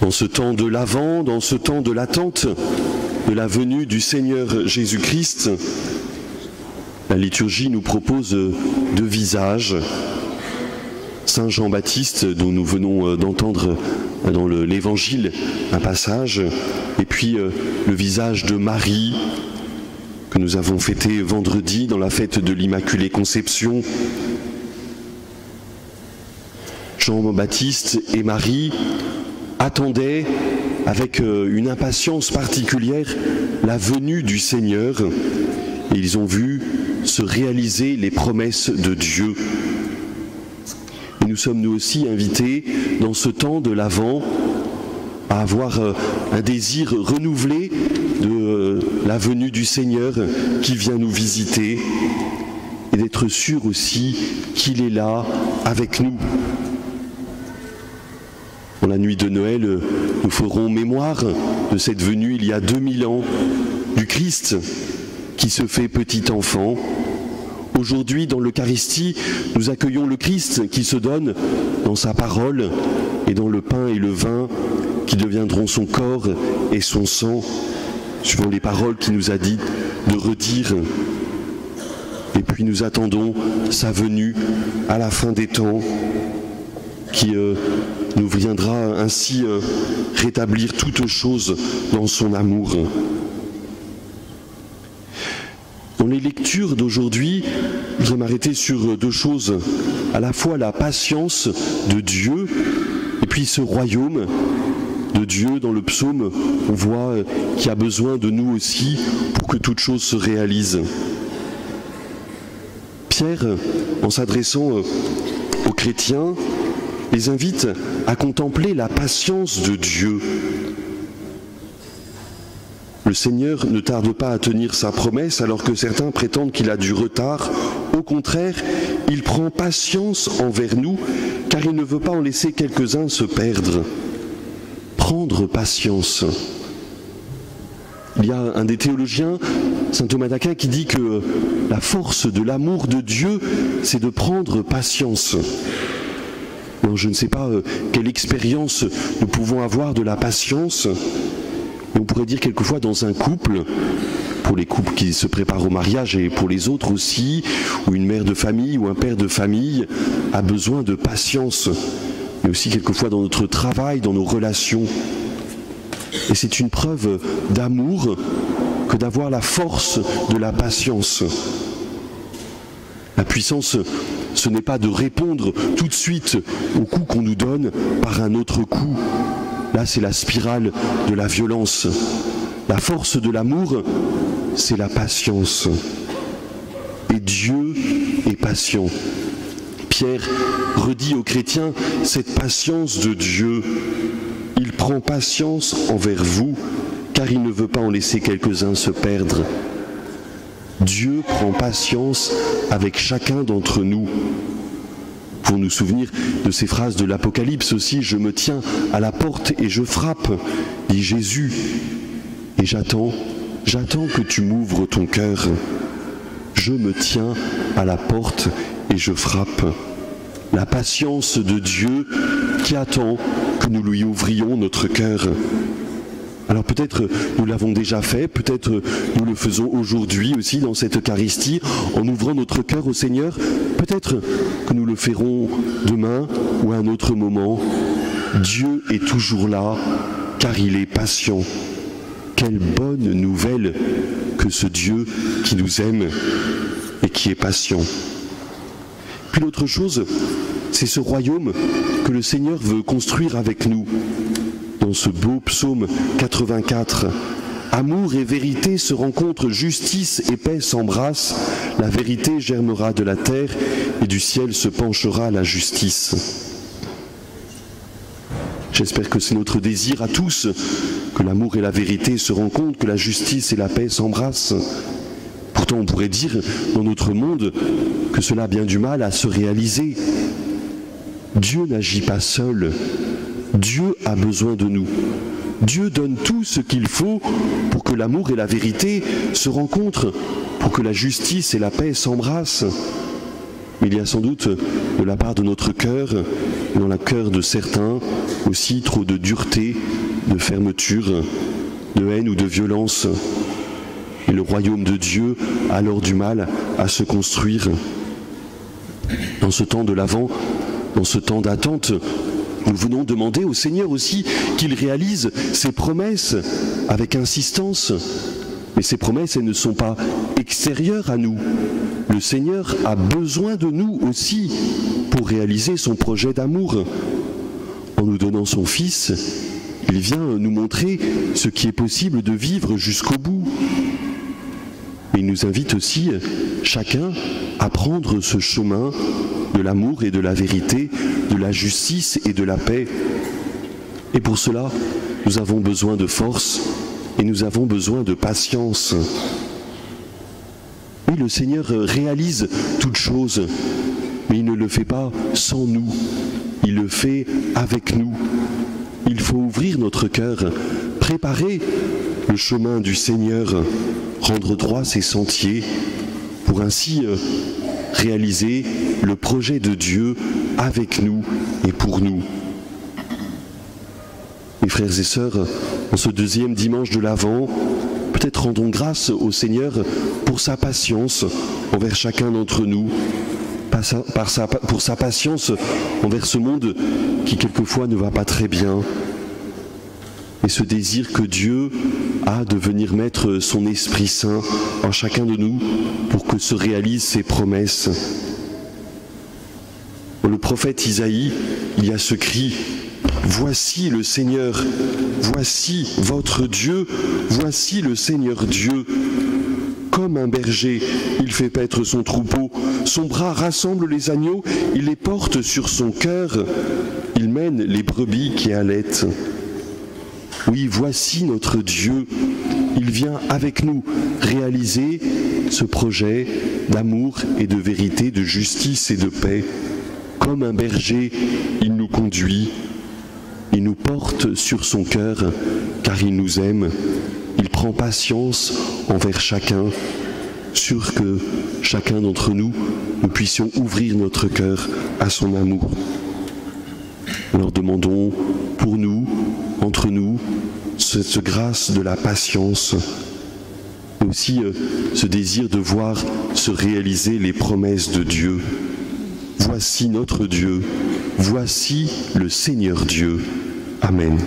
Dans ce temps de l'Avent, dans ce temps de l'attente de la venue du Seigneur Jésus-Christ, la liturgie nous propose deux visages. Saint Jean-Baptiste, dont nous venons d'entendre dans l'Évangile un passage, et puis le visage de Marie, que nous avons fêté vendredi dans la fête de l'Immaculée Conception. Jean-Baptiste et Marie attendaient avec une impatience particulière la venue du Seigneur, et ils ont vu se réaliser les promesses de Dieu. Et nous sommes nous aussi invités dans ce temps de l'Avent à avoir un désir renouvelé de la venue du Seigneur qui vient nous visiter et d'être sûr aussi qu'il est là avec nous. Dans la nuit de Noël, nous ferons mémoire de cette venue il y a 2000 ans du Christ qui se fait petit enfant. Aujourd'hui, dans l'Eucharistie, nous accueillons le Christ qui se donne dans sa parole et dans le pain et le vin qui deviendront son corps et son sang, suivant les paroles qu'il nous a dit de redire. Et puis nous attendons sa venue à la fin des temps, qui nous viendra ainsi rétablir toutes choses dans son amour. Dans les lectures d'aujourd'hui, je vais m'arrêter sur deux choses, à la fois la patience de Dieu et puis ce royaume de Dieu. Dans le psaume, on voit qu'il y a besoin de nous aussi pour que toute chose se réalise. Pierre, en s'adressant aux chrétiens, les invite à contempler la patience de Dieu. Le Seigneur ne tarde pas à tenir sa promesse alors que certains prétendent qu'il a du retard. Au contraire, il prend patience envers nous car il ne veut pas en laisser quelques-uns se perdre. Prendre patience. Il y a un des théologiens, saint Thomas d'Aquin, qui dit que la force de l'amour de Dieu, c'est de prendre patience. Alors, je ne sais pas quelle expérience nous pouvons avoir de la patience, mais on pourrait dire quelquefois dans un couple, pour les couples qui se préparent au mariage et pour les autres aussi, où une mère de famille ou un père de famille a besoin de patience, mais aussi quelquefois dans notre travail, dans nos relations. Et c'est une preuve d'amour que d'avoir la force de la patience. La puissance, ce n'est pas de répondre tout de suite au coup qu'on nous donne par un autre coup. Là, c'est la spirale de la violence. La force de l'amour, c'est la patience. Et Dieu est patient. Pierre redit aux chrétiens cette patience de Dieu. Il prend patience envers vous, car il ne veut pas en laisser quelques-uns se perdre. Dieu prend patience avec chacun d'entre nous. Pour nous souvenir de ces phrases de l'Apocalypse aussi, « Je me tiens à la porte et je frappe », dit Jésus. Et j'attends que tu m'ouvres ton cœur. Je me tiens à la porte et je frappe. La patience de Dieu qui attend que nous lui ouvrions notre cœur. Alors peut-être nous l'avons déjà fait, peut-être nous le faisons aujourd'hui aussi dans cette Eucharistie, en ouvrant notre cœur au Seigneur. Peut-être que nous le ferons demain ou à un autre moment. Dieu est toujours là, car il est patient. Quelle bonne nouvelle que ce Dieu qui nous aime et qui est patient. Puis l'autre chose, c'est ce royaume que le Seigneur veut construire avec nous. Dans ce beau psaume 84, amour et vérité se rencontrent, justice et paix s'embrassent, la vérité germera de la terre et du ciel se penchera la justice. J'espère que c'est notre désir à tous, que l'amour et la vérité se rencontrent, que la justice et la paix s'embrassent. Pourtant, on pourrait dire dans notre monde que cela a bien du mal à se réaliser. Dieu n'agit pas seul. Dieu a besoin de nous. Dieu donne tout ce qu'il faut pour que l'amour et la vérité se rencontrent, pour que la justice et la paix s'embrassent. Mais il y a sans doute, de la part de notre cœur, dans le cœur de certains aussi trop de dureté, de fermeture, de haine ou de violence. Et le royaume de Dieu a alors du mal à se construire. Dans ce temps de l'Avent, dans ce temps d'attente, nous venons demander au Seigneur aussi qu'il réalise ses promesses avec insistance. Mais ces promesses, elles ne sont pas extérieures à nous. Le Seigneur a besoin de nous aussi pour réaliser son projet d'amour. En nous donnant son Fils, il vient nous montrer ce qui est possible de vivre jusqu'au bout. Il nous invite aussi, chacun, à prendre ce chemin de l'amour et de la vérité, de la justice et de la paix. Et pour cela, nous avons besoin de force et nous avons besoin de patience. Oui, le Seigneur réalise toutes choses, mais il ne le fait pas sans nous. Il le fait avec nous. Il faut ouvrir notre cœur, préparer le chemin du Seigneur, rendre droit ses sentiers, pour ainsi réaliser le projet de Dieu avec nous et pour nous. Mes frères et sœurs, en ce deuxième dimanche de l'Avent, peut-être rendons grâce au Seigneur pour sa patience envers chacun d'entre nous, pour sa patience envers ce monde qui quelquefois ne va pas très bien, et ce désir que Dieu a de venir mettre son Esprit Saint en chacun de nous pour que se réalisent ses promesses. Dans le prophète Isaïe, il y a ce cri: « Voici le Seigneur, voici votre Dieu, voici le Seigneur Dieu. Comme un berger, il fait paître son troupeau, son bras rassemble les agneaux, il les porte sur son cœur, il mène les brebis qui allaitent. » Oui, voici notre Dieu, il vient avec nous réaliser ce projet d'amour et de vérité, de justice et de paix. Comme un berger, il nous conduit, il nous porte sur son cœur, car il nous aime, il prend patience envers chacun, sûr que chacun d'entre nous, nous puissions ouvrir notre cœur à son amour. Alors demandons pour nous, entre nous, cette grâce de la patience, mais aussi ce désir de voir se réaliser les promesses de Dieu. Voici notre Dieu, voici le Seigneur Dieu. Amen.